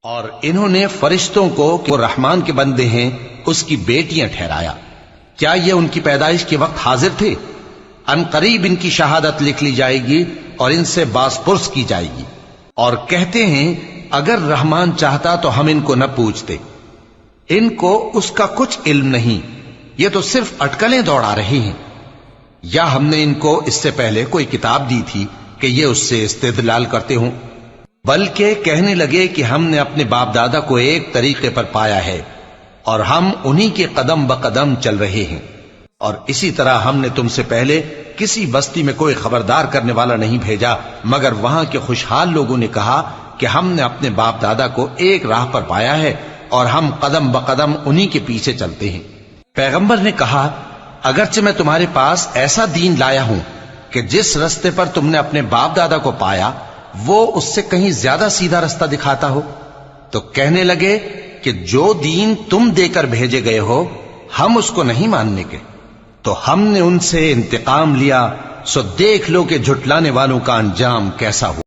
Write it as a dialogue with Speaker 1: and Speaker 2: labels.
Speaker 1: اور انہوں نے فرشتوں کو کہ وہ رحمان کے بندے ہیں اس کی بیٹیاں ٹھہرایا۔ کیا یہ ان کی پیدائش کے وقت حاضر تھے؟ ان قریب ان کی شہادت لکھ لی جائے گی اور ان سے باز پرس کی جائے گی۔ اور کہتے ہیں اگر رحمان چاہتا تو ہم ان کو نہ پوچھتے۔ ان کو اس کا کچھ علم نہیں، یہ تو صرف اٹکلیں دوڑا رہے ہیں۔ یا ہم نے ان کو اس سے پہلے کوئی کتاب دی تھی کہ یہ اس سے استدلال کرتے ہوں؟ بلکہ کہنے لگے کہ ہم نے اپنے باپ دادا کو ایک طریقے پر پایا ہے اور ہم انہی کے قدم بقدم چل رہے ہیں، اور اسی طرح ہم نے تم سے پہلے کسی بستی میں کوئی خبردار کرنے والا نہیں بھیجا مگر وہاں کے خوشحال لوگوں نے کہا کہ ہم نے اپنے باپ دادا کو ایک راہ پر پایا ہے اور ہم قدم بقدم انہی کے پیچھے چلتے ہیں۔ پیغمبر نے کہا اگرچہ میں تمہارے پاس ایسا دین لایا ہوں کہ جس رستے پر تم نے اپنے باپ دادا کو پایا وہ اس سے کہیں زیادہ سیدھا رستہ دکھاتا ہو، تو کہنے لگے کہ جو دین تم دے کر بھیجے گئے ہو ہم اس کو نہیں ماننے کے۔ تو ہم نے ان سے انتقام لیا، سو دیکھ لو کہ جھٹلانے والوں کا انجام کیسا ہو۔